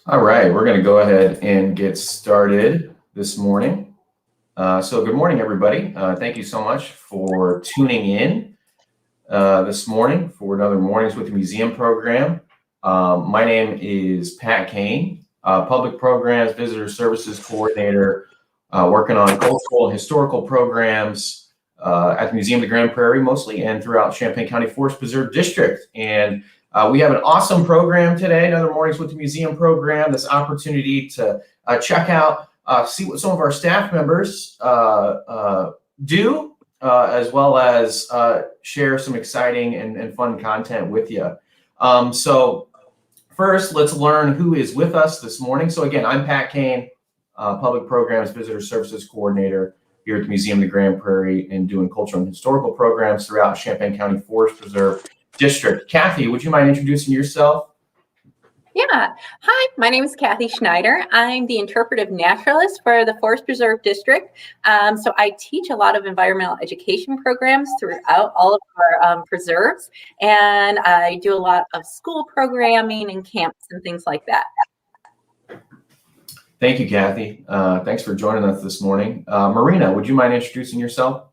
All right, we're going to go ahead and get started this morning. So good morning, everybody. Thank you so much for tuning in this morning for another Mornings with the Museum program. My name is Pat Kane, Public Programs Visitor Services Coordinator, working on cultural and historical programs at the Museum of the Grand Prairie mostly, and throughout Champaign County Forest Preserve District. And we have an awesome program today, another Mornings with the Museum program, this opportunity to check out, see what some of our staff members do, as well as share some exciting and fun content with you. So first, let's learn who is with us this morning. So again, I'm Pat Kane, Public Programs Visitor Services Coordinator here at the Museum of the Grand Prairie, and doing cultural and historical programs throughout Champaign County Forest Preserve District. Kathy, would you mind introducing yourself? Yeah. Hi, my name is Kathy Schneider. I'm the interpretive naturalist for the Forest Preserve District. So I teach a lot of environmental education programs throughout all of our preserves, and I do a lot of school programming and camps and things like that. Thank you, Kathy. Thanks for joining us this morning. Marina, would you mind introducing yourself?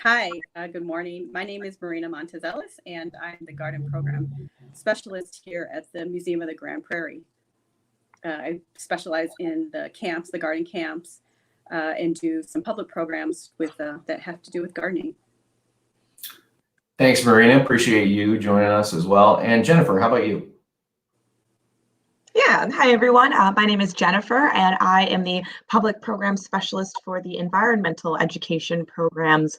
Hi, good morning. My name is Marina Montez Ellis, and I'm the garden program specialist here at the Museum of the Grand Prairie. I specialize in the camps, the garden camps, and do some public programs with that have to do with gardening. Thanks, Marina. Appreciate you joining us as well. And Jennifer, how about you? Yeah, hi everyone. My name is Jennifer, and I am the public program specialist for the environmental education programs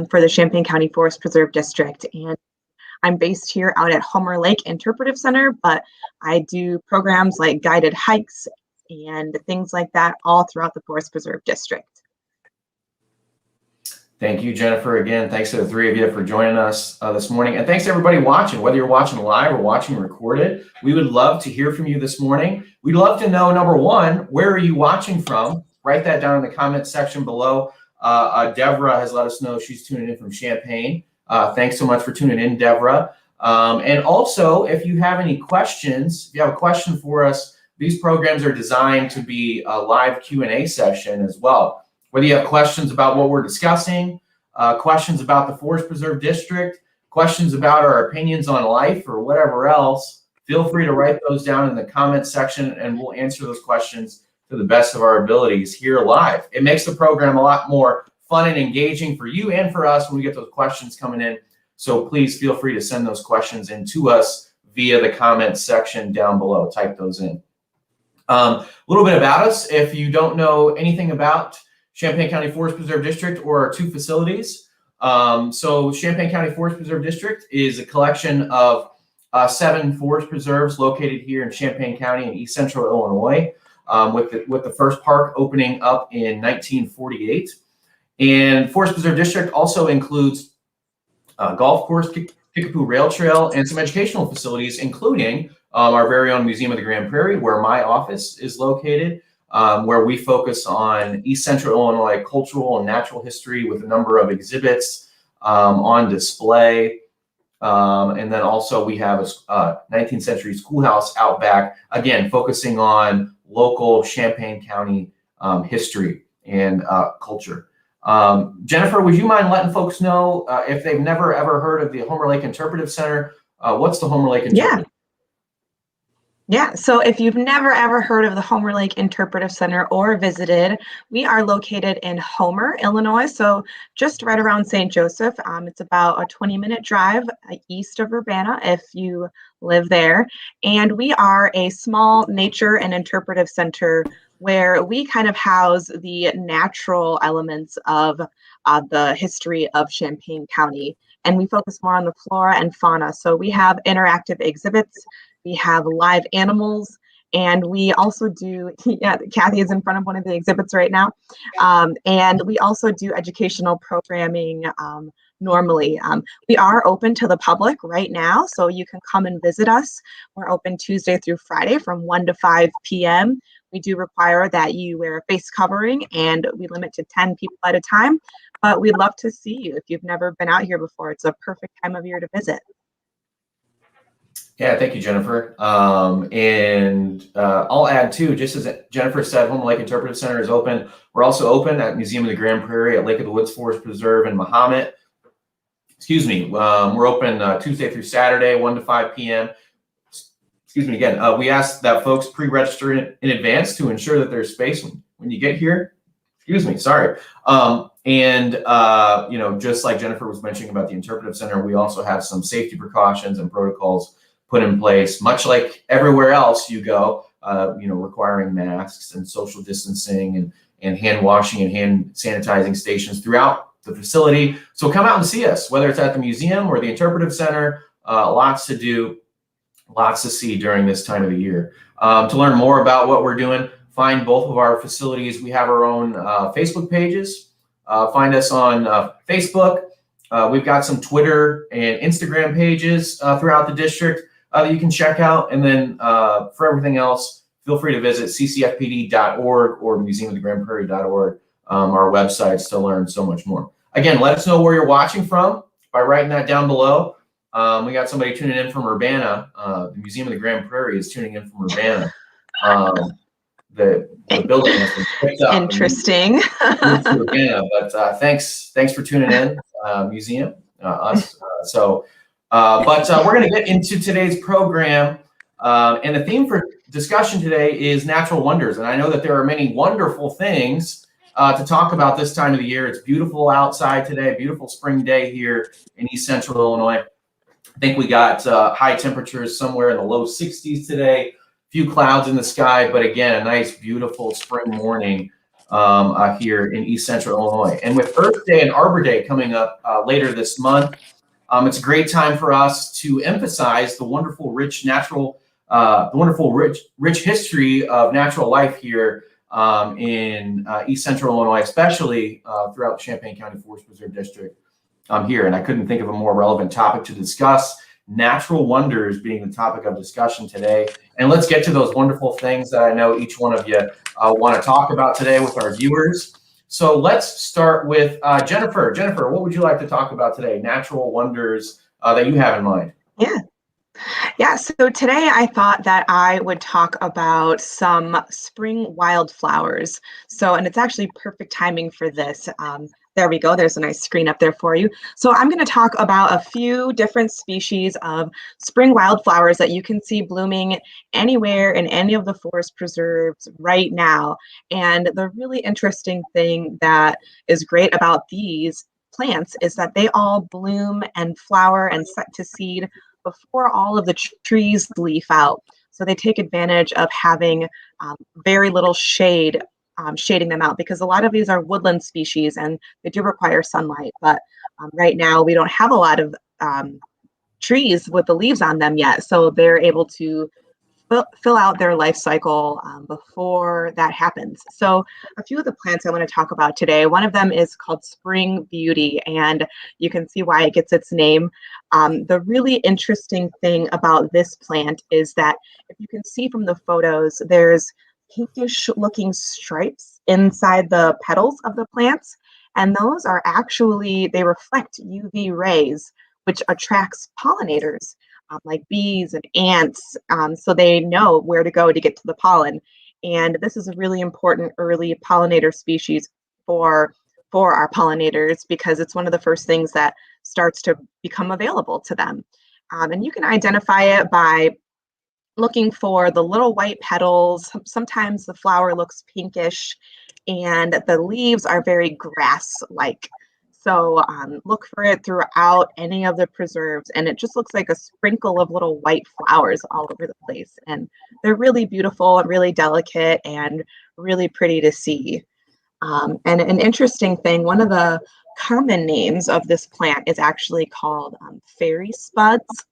for the Champaign County Forest Preserve District. And I'm based here out at Homer Lake Interpretive Center, but I do programs like guided hikes and things like that all throughout the Forest Preserve District. Thank you, Jennifer. Again, thanks to the three of you for joining us this morning. And thanks to everybody watching, whether you're watching live or watching recorded. We would love to hear from you this morning. We'd love to know, number one, where are you watching from? Write that down in the comments section below. Deborah has let us know she's tuning in from Champaign. Thanks so much for tuning in, Deborah. And also, if you have any questions, if you have a question for us, these programs are designed to be a live Q&A session as well. Whether you have questions about what we're discussing, questions about the Forest Preserve District, questions about our opinions on life, or whatever else, feel free to write those down in the comments section, and we'll answer those questions to the best of our abilities here live. It makes the program a lot more fun and engaging for you and for us when we get those questions coming in. So please feel free to send those questions in to us via the comments section down below. Type those in. A little bit about us. If you don't know anything about Champaign County Forest Preserve District or our two facilities, so Champaign County Forest Preserve District is a collection of 7 forest preserves located here in Champaign County in East Central Illinois, with the first park opening up in 1948. And Forest Preserve District also includes golf course, Kickapoo Rail Trail, and some educational facilities, including our very own Museum of the Grand Prairie, where my office is located, where we focus on East Central Illinois cultural and natural history with a number of exhibits on display. And then also we have a 19th century schoolhouse out back, again, focusing on local Champaign County history and culture. Jennifer, would you mind letting folks know if they've never ever heard of the Homer Lake Interpretive Center? What's the Homer Lake Interpretive? Yeah, so if you've never ever heard of the Homer Lake Interpretive Center or visited, we are located in Homer, Illinois, so just right around St. Joseph. It's about a 20-minute drive east of Urbana if you live there. And we are a small nature and interpretive center where we kind of house the natural elements of the history of Champaign County. And we focus more on the flora and fauna. So we have interactive exhibits. We have live animals, and we also do, yeah, Kathy is in front of one of the exhibits right now. And we also do educational programming normally. We are open to the public right now, so you can come and visit us. We're open Tuesday through Friday from 1 to 5 p.m. We do require that you wear a face covering, and we limit to 10 people at a time, but we'd love to see you. If you've never been out here before, it's a perfect time of year to visit. Yeah, thank you, Jennifer. I'll add too, just as Jennifer said, Homer Lake Interpretive Center is open. We're also open at Museum of the Grand Prairie, at Lake of the Woods Forest Preserve in Mahomet. Excuse me. We're open Tuesday through Saturday, 1 to 5 p.m. Excuse me again. We ask that folks pre-register in advance to ensure that there's space when you get here. Excuse me. Sorry. Just like Jennifer was mentioning about the Interpretive Center, we also have some safety precautions and protocols put in place, much like everywhere else you go, requiring masks and social distancing and hand washing and hand sanitizing stations throughout the facility. So come out and see us, whether it's at the museum or the Interpretive Center. Lots to do, lots to see during this time of the year. To learn more about what we're doing, find both of our facilities. We have our own Facebook pages. Find us on Facebook. We've got some Twitter and Instagram pages throughout the district that you can check out. And then for everything else, feel free to visit ccfpd.org or museumofthegrandprairie.org, our websites, to learn so much more. Again, let us know where you're watching from by writing that down below. We got somebody tuning in from Urbana. The Museum of the Grand Prairie is tuning in from Urbana. The building has been picked up. Interesting. Urbana, but thanks for tuning in, museum, us. But we're going to get into today's program, and the theme for discussion today is natural wonders. And I know that there are many wonderful things to talk about this time of the year. It's beautiful outside today, beautiful spring day here in East Central Illinois. I think we got high temperatures somewhere in the low 60s today, a few clouds in the sky, but again, a nice, beautiful spring morning here in East Central Illinois. And with Earth Day and Arbor Day coming up later this month, it's a great time for us to emphasize the wonderful, rich rich history of natural life here in East Central Illinois, especially throughout the Champaign County Forest Preserve District here. And I couldn't think of a more relevant topic to discuss, natural wonders being the topic of discussion today. And let's get to those wonderful things that I know each one of you want to talk about today with our viewers. So let's start with Jennifer. Jennifer, what would you like to talk about today? Natural wonders that you have in mind. Yeah, so today I thought that I would talk about some spring wildflowers. And it's actually perfect timing for this. There we go. There's a nice screen up there for you. So I'm going to talk about a few different species of spring wildflowers that you can see blooming anywhere in any of the forest preserves right now. And the really interesting thing that is great about these plants is that they all bloom and flower and set to seed before all of the trees leaf out. So they take advantage of having very little shade shading them out, because a lot of these are woodland species and they do require sunlight. But right now we don't have a lot of trees with the leaves on them yet. So they're able to fill out their life cycle before that happens. So a few of the plants I want to talk about today, one of them is called Spring Beauty, and you can see why it gets its name. The really interesting thing about this plant is that if you can see from the photos, there's pinkish looking stripes inside the petals of the plants, and those are actually, they reflect UV rays, which attracts pollinators like bees and ants, so they know where to go to get to the pollen. And this is a really important early pollinator species for our pollinators, because it's one of the first things that starts to become available to them. And you can identify it by looking for the little white petals. Sometimes the flower looks pinkish and the leaves are very grass-like. So look for it throughout any of the preserves, and it just looks like a sprinkle of little white flowers all over the place. And they're really beautiful and really delicate and really pretty to see. And an interesting thing, one of the common names of this plant is actually called fairy spuds.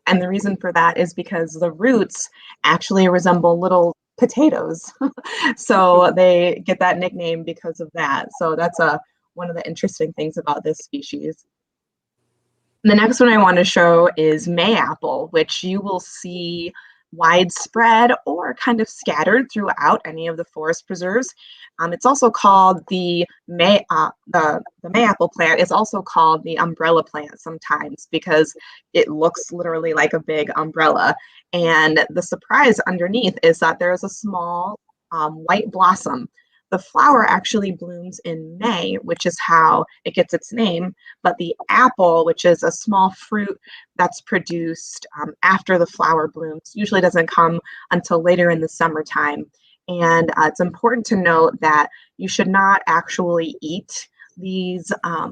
And the reason for that is because the roots actually resemble little potatoes. So they get that nickname because of that. So that's one of the interesting things about this species. The next one I want to show is mayapple, which you will see widespread or kind of scattered throughout any of the forest preserves. It's also called the mayapple plant is also called the umbrella plant sometimes because it looks literally like a big umbrella. And the surprise underneath is that there is a small white blossom. The flower actually blooms in May, which is how it gets its name, but the apple, which is a small fruit that's produced after the flower blooms, usually doesn't come until later in the summertime. And it's important to note that you should not actually eat these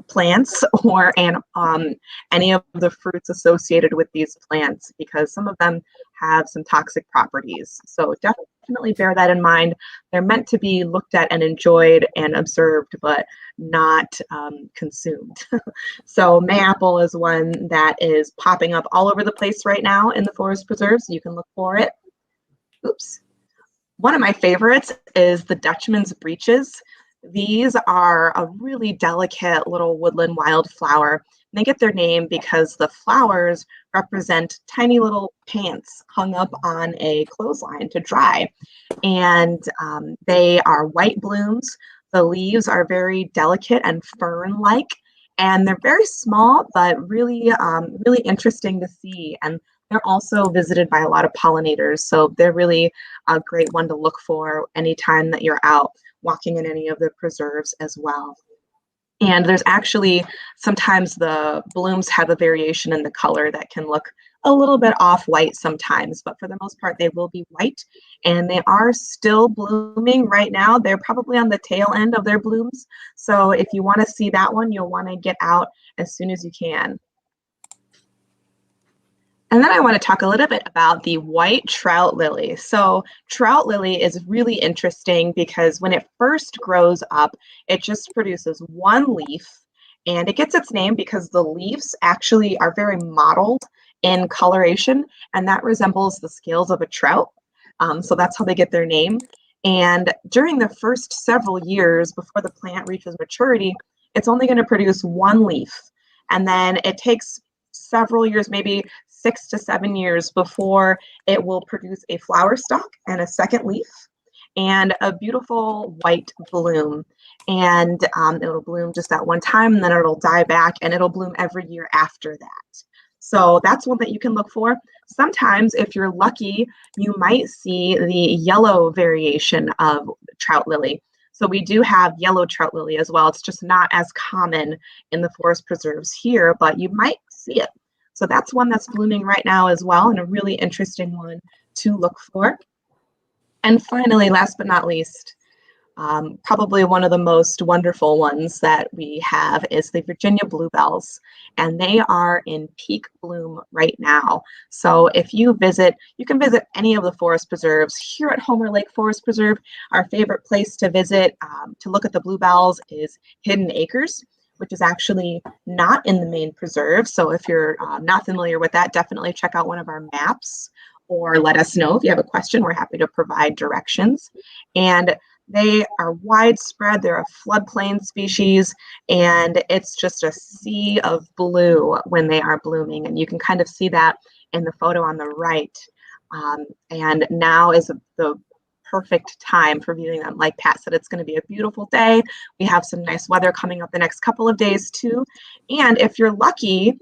plants or any of the fruits associated with these plants because some of them have some toxic properties. So definitely bear that in mind. They're meant to be looked at and enjoyed and observed, but not consumed. So mayapple is one that is popping up all over the place right now in the forest preserves. You can look for it. Oops. One of my favorites is the Dutchman's Breeches. These are a really delicate little woodland wildflower. They get their name because the flowers represent tiny little pants hung up on a clothesline to dry. And they are white blooms. The leaves are very delicate and fern-like. And they're very small, but really, really interesting to see. And they're also visited by a lot of pollinators. So they're really a great one to look for anytime that you're out walking in any of the preserves as well. And there's actually, sometimes the blooms have a variation in the color that can look a little bit off-white sometimes, but for the most part, they will be white. And they are still blooming right now. They're probably on the tail end of their blooms. So if you want to see that one, you'll want to get out as soon as you can. And then I want to talk a little bit about the white trout lily. So trout lily is really interesting because when it first grows up, it just produces one leaf, and it gets its name because the leaves actually are very mottled in coloration, and that resembles the scales of a trout. So that's how they get their name. And during the first several years before the plant reaches maturity, it's only going to produce one leaf. And then it takes several years, maybe 6 to 7 years, before it will produce a flower stalk and a second leaf and a beautiful white bloom. And it'll bloom just that one time, and then it'll die back, and it'll bloom every year after that. So that's one that you can look for. Sometimes, if you're lucky, you might see the yellow variation of trout lily. So we do have yellow trout lily as well. It's just not as common in the forest preserves here, but you might see it. So that's one that's blooming right now as well, and a really interesting one to look for. And finally, last but not least, probably one of the most wonderful ones that we have is the Virginia bluebells, and they are in peak bloom right now. So if you visit, you can visit any of the forest preserves. Here at Homer Lake Forest Preserve, our favorite place to visit to look at the bluebells is Hidden Acres, which is actually not in the main preserve. So if you're not familiar with that, definitely check out one of our maps or let us know if you have a question. We're happy to provide directions. And they are widespread. They're a floodplain species, and it's just a sea of blue when they are blooming. And you can kind of see that in the photo on the right. And now is the perfect time for viewing them. Like Pat said, it's going to be a beautiful day. We have some nice weather coming up the next couple of days too. And if you're lucky,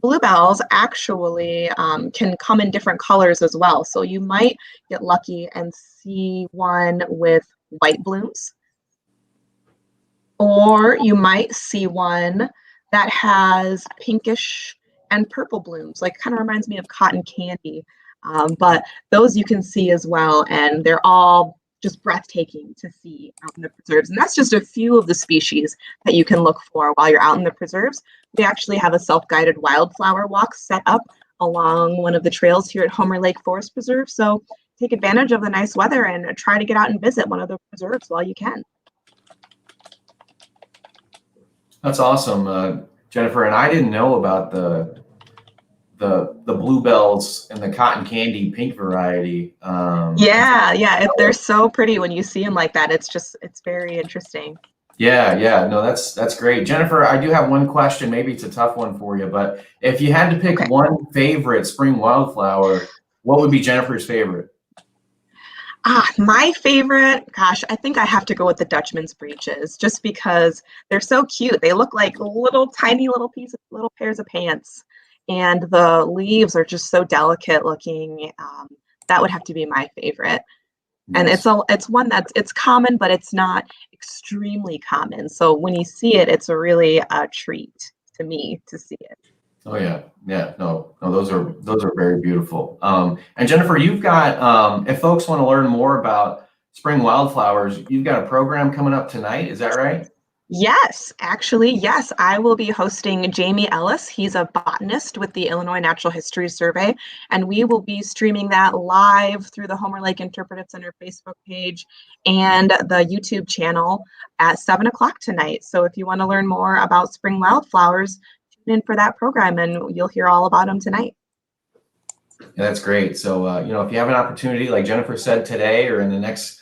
bluebells actually can come in different colors as well. So you might get lucky and see one with white blooms, or you might see one that has pinkish and purple blooms, like kind of reminds me of cotton candy. But those you can see as well, and they're all just breathtaking to see out in the preserves. And that's just a few of the species that you can look for while you're out in the preserves. We actually have a self-guided wildflower walk set up along one of the trails here at Homer Lake Forest Preserve. So take advantage of the nice weather and try to get out and visit one of the preserves while you can. That's awesome, Jennifer. And I didn't know about the bluebells and the cotton candy pink variety. Yeah, they're so pretty when you see them like that. It's very interesting. Yeah, no, that's great. Jennifer, I do have one question. Maybe it's a tough one for you, but if you had to pick one favorite spring wildflower what would be Jennifer's favorite? My favorite, gosh, I think I have to go with the Dutchman's Breeches, just because they're so cute. They look like little tiny little pairs of pants, and the leaves are just so delicate looking. That would have to be my favorite. And Nice. it's one it's common, but it's not extremely common. So when you see it, it's a really a treat to me to see it. Oh yeah, yeah. No, those are very beautiful. And Jennifer, you've got if folks want to learn more about spring wildflowers, you've got a program coming up tonight. Is that right? Yes, actually, yes. I will be hosting Jamie Ellis. He's a botanist with the Illinois Natural History Survey, and we will be streaming that live through the Homer Lake Interpretive Center Facebook page and the YouTube channel at 7 o'clock tonight. So if you want to learn more about spring wildflowers, tune in for that program and you'll hear all about them tonight. Yeah, that's great. So if you have an opportunity, like Jennifer said today, or in the next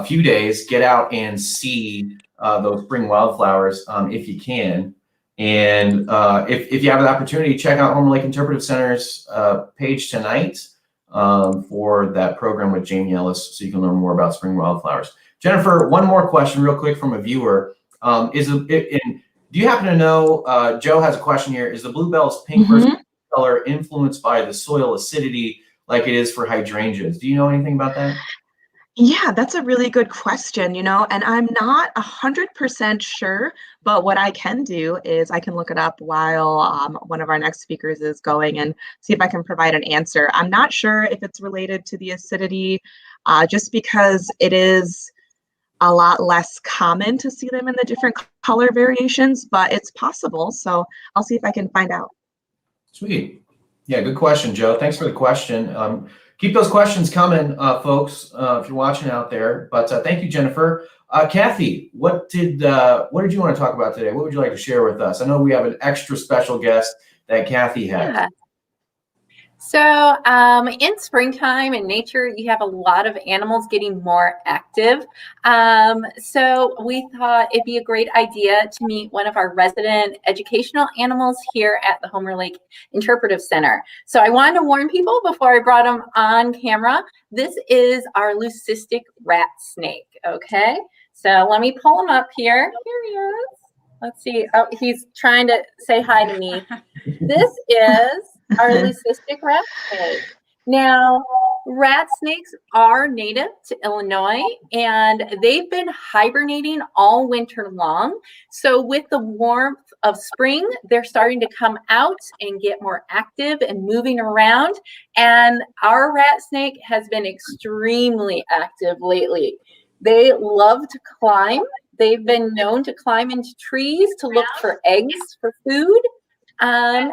few days, get out and see those spring wildflowers if you can. And if you have the opportunity, check out Homer Lake Interpretive Center's page tonight for that program with Jamie Ellis, so you can learn more about spring wildflowers. Jennifer, one more question real quick from a viewer. Do you happen to know, Joe has a question here, is the Bluebells pink versus color influenced by the soil acidity like it is for hydrangeas? Do you know anything about that? Yeah, that's a really good question, and I'm not 100% sure, but what I can do is I can look it up while one of our next speakers is going and see if I can provide an answer. I'm not sure if it's related to the acidity, just because it is a lot less common to see them in the different color variations, but it's possible. So I'll see if I can find out. Sweet. Yeah, good question, Joe. Thanks for the question. Keep those questions coming, folks, if you're watching out there. But thank you, Jennifer. Kathy, what did you want to talk about today? What would you like to share with us? I know we have an extra special guest that Kathy has. Yeah. So in springtime in nature, you have a lot of animals getting more active. So we thought it'd be a great idea to meet one of our resident educational animals here at the Homer Lake Interpretive Center. So I wanted to warn people before I brought him on camera. This is our leucistic rat snake, okay? So let me pull him up here. Here he is. Let's see. Oh, he's trying to say hi to me. This is our leucistic rat snake. Now, rat snakes are native to Illinois, and they've been hibernating all winter long. So with the warmth of spring, they're starting to come out and get more active and moving around. And our rat snake has been extremely active lately. They love to climb. They've been known to climb into trees to look for eggs for food. And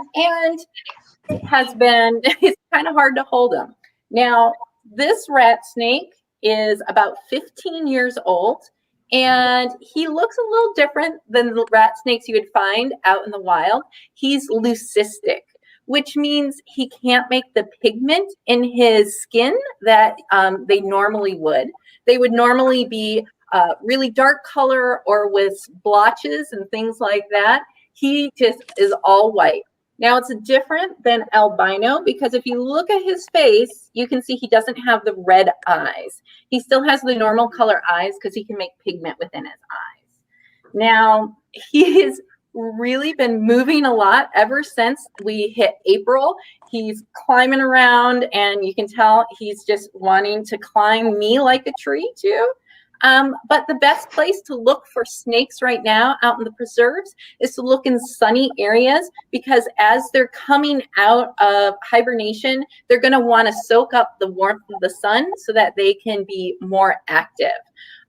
it's kind of hard to hold them. Now, this rat snake is about 15 years old, and he looks a little different than the rat snakes you would find out in the wild. He's leucistic, which means he can't make the pigment in his skin that they normally would. They would normally be really dark color or with blotches and things like that. He just is all white. Now, it's different than albino because if you look at his face, you can see he doesn't have the red eyes. He still has the normal color eyes because he can make pigment within his eyes. Now, he has really been moving a lot ever since we hit April. He's climbing around, and you can tell he's just wanting to climb me like a tree too. But the best place to look for snakes right now out in the preserves is to look in sunny areas, because as they're coming out of hibernation, they're going to want to soak up the warmth of the sun so that they can be more active.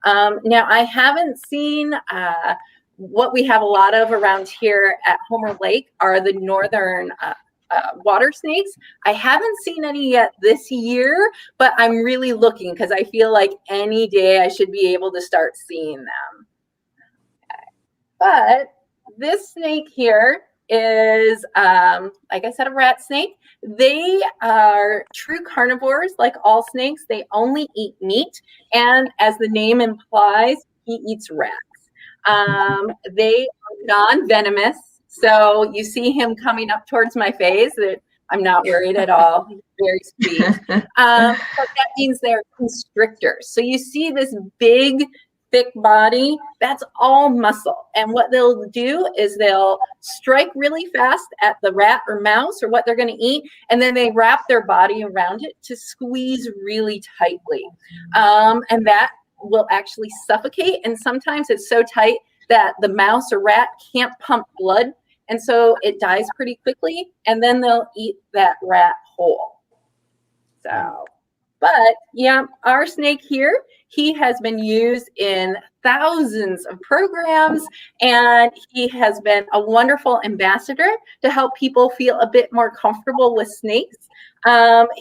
Now, I haven't seen what we have a lot of around here at Homer Lake are the northern water snakes. I haven't seen any yet this year, but I'm really looking because I feel like any day I should be able to start seeing them. Okay. But this snake here is, like I said, a rat snake. They are true carnivores like all snakes. They only eat meat, and as the name implies, he eats rats. They are non-venomous. So you see him coming up towards my face. I'm not worried at all. He's very sweet. But that means they're constrictors. So you see this big, thick body, that's all muscle. And what they'll do is they'll strike really fast at the rat or mouse or what they're going to eat, and then they wrap their body around it to squeeze really tightly. And that will actually suffocate. And sometimes it's so tight that the mouse or rat can't pump blood. And so it dies pretty quickly. And then they'll eat that rat whole. So, but yeah, our snake here, he has been used in thousands of programs, and he has been a wonderful ambassador to help people feel a bit more comfortable with snakes.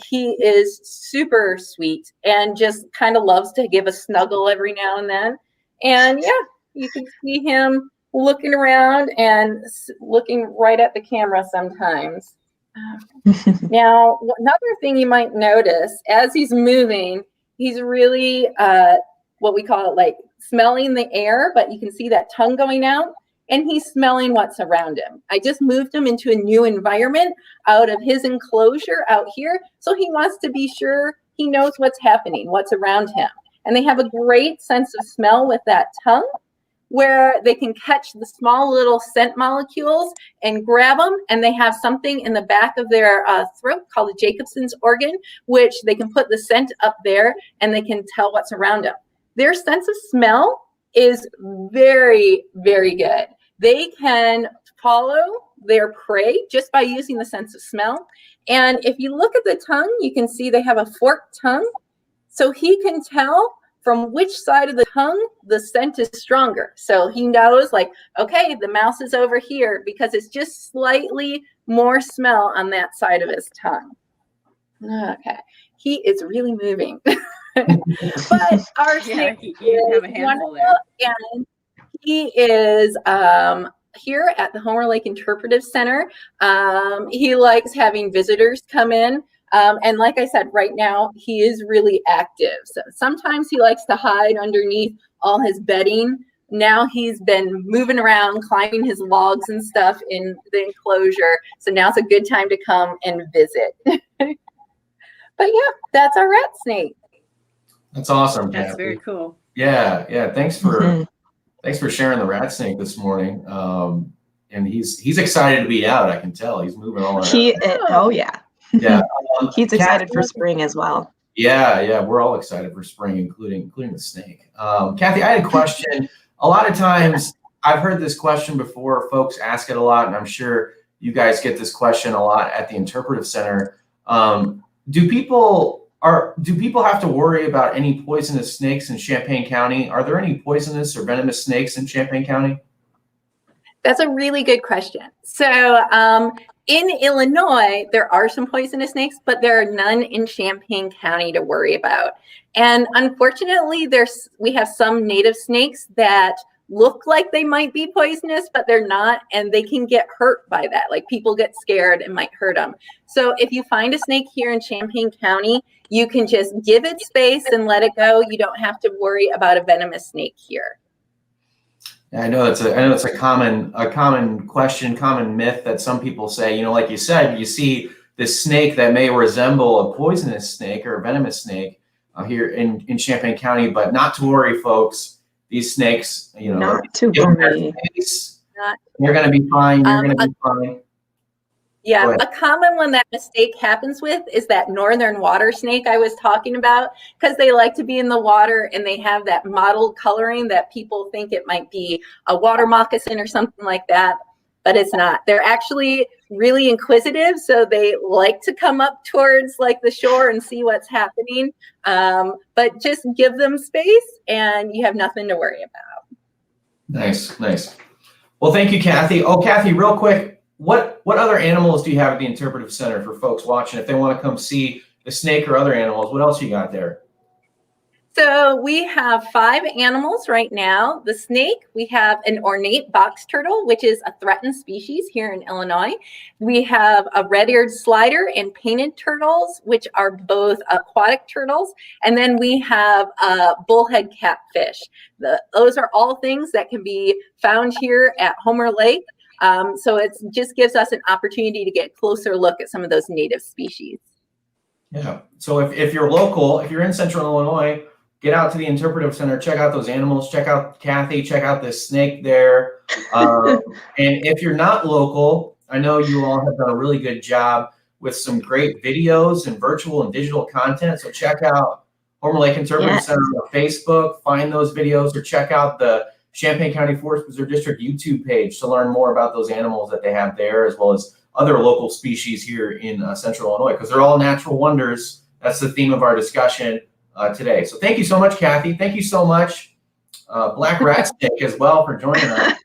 He is super sweet and just kind of loves to give a snuggle every now and then. And yeah, you can see him looking around and looking right at the camera sometimes. Now, another thing you might notice as he's moving, he's really what we call it, like smelling the air, but you can see that tongue going out, and he's smelling what's around him. I just moved him into a new environment out of his enclosure out here, so he wants to be sure he knows what's happening, what's around him. And they have a great sense of smell with that tongue, where they can catch the small little scent molecules and grab them, and they have something in the back of their throat called the Jacobson's organ, which they can put the scent up there and they can tell what's around them. Their sense of smell is very, very good. They can follow their prey just by using the sense of smell. And if you look at the tongue, you can see they have a forked tongue. So he can tell from which side of the tongue the scent is stronger. So he knows, like, okay, the mouse is over here because it's just slightly more smell on that side of his tongue. Okay, he is really moving. But our snake is wonderful, and he is here at the Homer Lake Interpretive Center. He likes having visitors come in. And like I said, right now, he is really active. So sometimes he likes to hide underneath all his bedding. Now he's been moving around, climbing his logs and stuff in the enclosure. So now's a good time to come and visit. But yeah, that's our rat snake. That's awesome. That's Kathy. very cool. Yeah. Thanks for sharing the rat snake this morning. And he's excited to be out. I can tell he's moving all around. Oh yeah. Yeah. He's excited for spring as well. Yeah. We're all excited for spring, including the snake. Kathy, I had a question. A lot of times I've heard this question before. Folks ask it a lot, and I'm sure you guys get this question a lot at the Interpretive Center. Do people have to worry about any poisonous snakes in Champaign County? Are there any poisonous or venomous snakes in Champaign County? That's a really good question. So in Illinois, there are some poisonous snakes, but there are none in Champaign County to worry about. And unfortunately, we have some native snakes that look like they might be poisonous, but they're not, and they can get hurt by that. Like, people get scared and might hurt them. So if you find a snake here in Champaign County, you can just give it space and let it go. You don't have to worry about a venomous snake here. I know it's a common question, common myth that some people say. Like you said, you see this snake that may resemble a poisonous snake or a venomous snake here in Champaign County, but not to worry, folks. These snakes, not to worry. You're going to be fine. You're going to be fine. Yeah, a common one that mistake happens with is that northern water snake I was talking about, because they like to be in the water and they have that mottled coloring that people think it might be a water moccasin or something like that, but it's not. They're actually really inquisitive, so they like to come up towards like the shore and see what's happening, but just give them space and you have nothing to worry about. Nice. Well, thank you, Kathy. Oh, Kathy, real quick. What other animals do you have at the Interpretive Center for folks watching? If they want to come see the snake or other animals, what else you got there? So we have 5 animals right now. The snake, we have an ornate box turtle, which is a threatened species here in Illinois. We have a red-eared slider and painted turtles, which are both aquatic turtles. And then we have a bullhead catfish. Those are all things that can be found here at Homer Lake. So it just gives us an opportunity to get a closer look at some of those native species. Yeah. So if you're local, if you're in Central Illinois, get out to the Interpretive Center, check out those animals, check out Kathy, check out this snake there. And if you're not local, I know you all have done a really good job with some great videos and virtual and digital content. So check out Homer Lake Interpretive Center on Facebook, find those videos, or check out the Champaign County Forest Preserve District YouTube page to learn more about those animals that they have there, as well as other local species here in Central Illinois, because they're all natural wonders. That's the theme of our discussion today. So thank you so much, Kathy. Thank you so much, Black Rat Snake, as well, for joining us.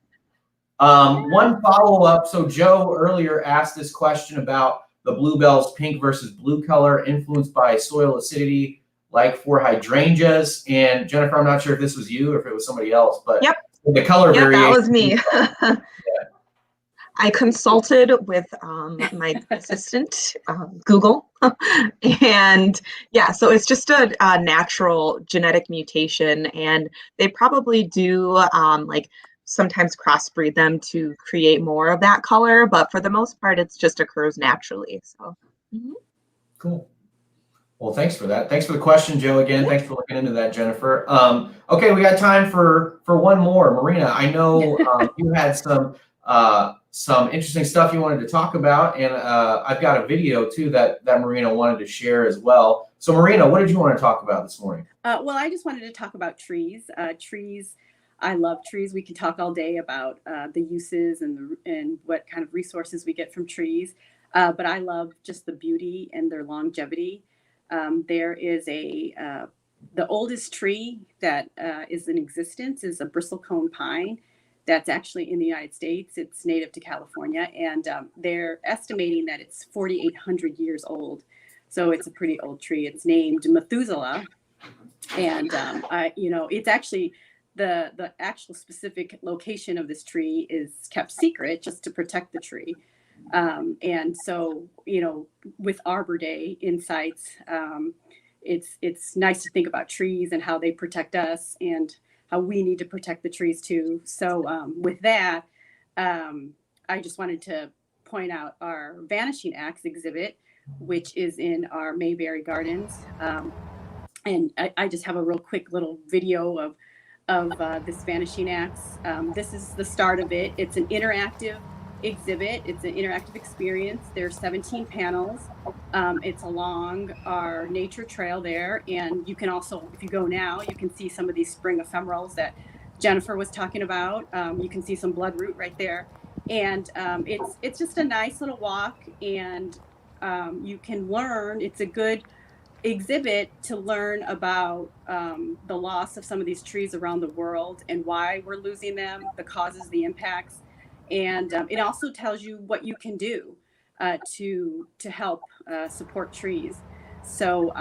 One follow-up. So Joe earlier asked this question about the Bluebells pink versus blue color influenced by soil acidity, like for hydrangeas. And Jennifer, I'm not sure if this was you or if it was somebody else, but the color variation. That was me. I consulted with my assistant, Google, and yeah, so it's just a natural genetic mutation, and they probably do like sometimes crossbreed them to create more of that color, but for the most part, it's just occurs naturally. So, Cool. Well, thanks for that. Thanks for the question, Joe. Again, thanks for looking into that, Jennifer. Okay, we got time for one more. Marina, I know you had some interesting stuff you wanted to talk about, and I've got a video too that Marina wanted to share as well. So Marina, what did you want to talk about this morning? Well, I just wanted to talk about trees. I love trees. We can talk all day about the uses and what kind of resources we get from trees, but I love just the beauty and their longevity. There is the oldest tree that is in existence is a Bristlecone Pine. That's actually in the United States. It's native to California, and they're estimating that it's 4,800 years old. So it's a pretty old tree. It's named Methuselah, and it's actually the actual specific location of this tree is kept secret just to protect the tree. And so, with Arbor Day insights, it's nice to think about trees and how they protect us and how we need to protect the trees too. So with that, I just wanted to point out our Vanishing Axe exhibit, which is in our Mayberry Gardens. And I just have a real quick little video of this Vanishing Axe. This is the start of it. It's an interactive exhibit. It's an interactive experience. There's 17 panels. It's along our nature trail there, and you can also, if you go now, you can see some of these spring ephemerals that Jennifer was talking about. You can see some bloodroot right there, and it's just a nice little walk, and you can learn. It's a good exhibit to learn about the loss of some of these trees around the world and why we're losing them, the causes, the impacts. And it also tells you what you can do to help support trees. So,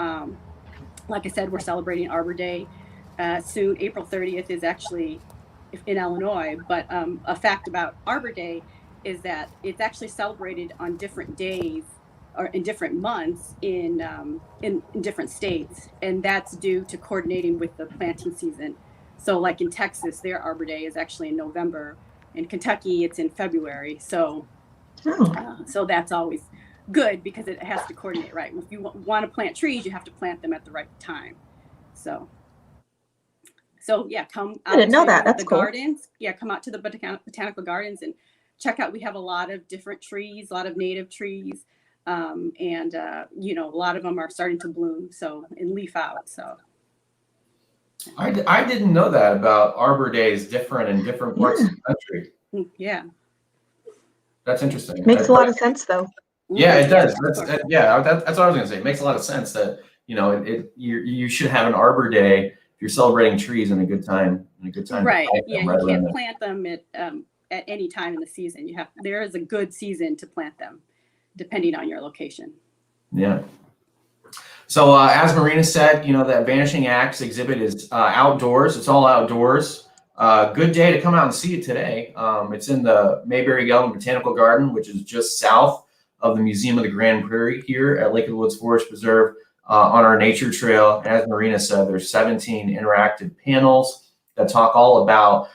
like I said, we're celebrating Arbor Day soon. April 30th is actually in Illinois, but a fact about Arbor Day is that it's actually celebrated on different days or in different months in different states, and that's due to coordinating with the planting season. So, like in Texas, their Arbor Day is actually in November. In Kentucky, it's in February. So that's always good because it has to coordinate, right? If you want to plant trees, you have to plant them at the right time. So yeah, come out to the gardens. Yeah, come out to the botanical gardens and check out. We have a lot of different trees, a lot of native trees, and a lot of them are starting to bloom. And leaf out. So. I didn't know that about Arbor Days different in different parts of the country. Yeah. That's interesting. Makes a lot of sense, though. Yeah, it does. That's what I was going to say. It makes a lot of sense that, you should have an Arbor Day if you're celebrating trees in a good time. Right. Yeah, you can't plant them at any time in the season. There is a good season to plant them, depending on your location. Yeah. So as Marina said, that Vanishing Axe exhibit is outdoors. It's all outdoors. Good day to come out and see it today. It's in the Mayberry Botanical Garden, which is just south of the Museum of the Grand Prairie here at Lake of the Woods Forest Preserve on our nature trail. And as Marina said, there's 17 interactive panels that talk all about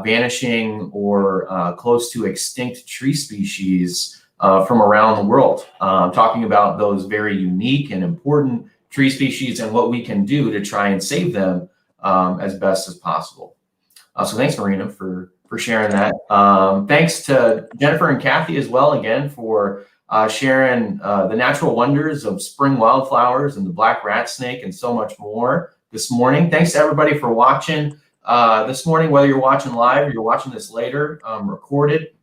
vanishing or close to extinct tree species from around the world. Talking about those very unique and important tree species and what we can do to try and save them as best as possible. So thanks, Marina, for sharing that. Thanks to Jennifer and Kathy as well, again, for sharing the natural wonders of spring wildflowers and the black rat snake and so much more this morning. Thanks to everybody for watching this morning, whether you're watching live or you're watching this later, recorded.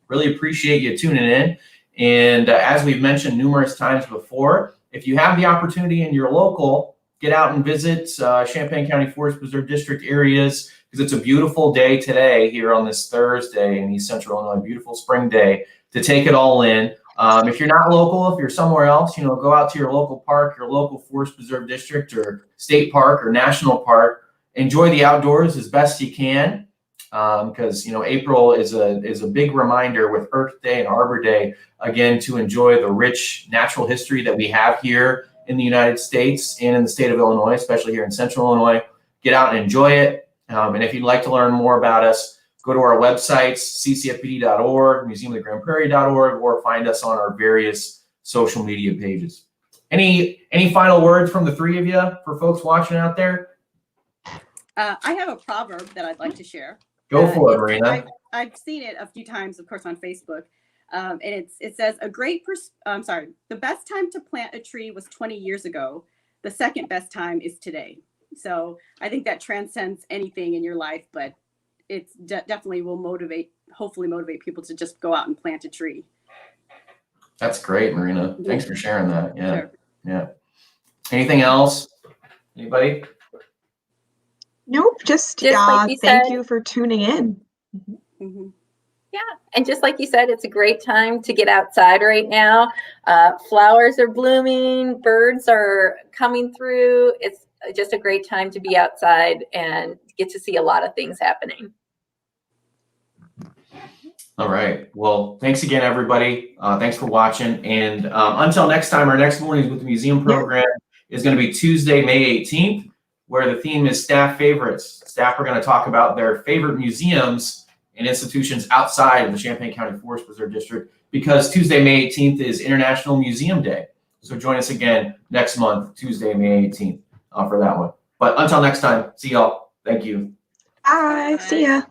Really appreciate you tuning in. And as we've mentioned numerous times before, if you have the opportunity in your local, get out and visit Champaign County Forest Preserve District areas, because it's a beautiful day today here on this Thursday in East Central Illinois, beautiful spring day to take it all in. If you're not local, if you're somewhere else, go out to your local park, your local Forest Preserve District or state park or national park. Enjoy the outdoors as best you can, because April is a big reminder with Earth Day and Arbor Day, again, to enjoy the rich natural history that we have here in the United States and in the state of Illinois, especially here in Central Illinois. Get out and enjoy it. And if you'd like to learn more about us, go to our websites, ccfpd.org, museumofthegrandprairie.org, or find us on our various social media pages. Any final words from the three of you for folks watching out there? I have a proverb that I'd like to share. Go for it, Marina. I've seen it a few times, of course, on Facebook. And it says, the best time to plant a tree was 20 years ago. The second best time is today. So I think that transcends anything in your life, but it's definitely will hopefully motivate people to just go out and plant a tree. That's great, Marina. Thanks for sharing that. Yeah. Sure. Yeah. Anything else? Anybody? Nope, just like you thank said. you for tuning in. Mm-hmm. Yeah, and just like you said, it's a great time to get outside right now. Flowers are blooming, birds are coming through. It's just a great time to be outside and get to see a lot of things happening. All right. Well, thanks again, everybody. Thanks for watching. And until next time, our next Mornings with the Museum program is going to be Tuesday, May 18th, where the theme is staff favorites. Staff are going to talk about their favorite museums and institutions outside of the Champaign County Forest Preserve District, because Tuesday, May 18th is International Museum Day. So join us again next month, Tuesday, May 18th, for that one. But until next time, see y'all. Thank you. Bye. See ya.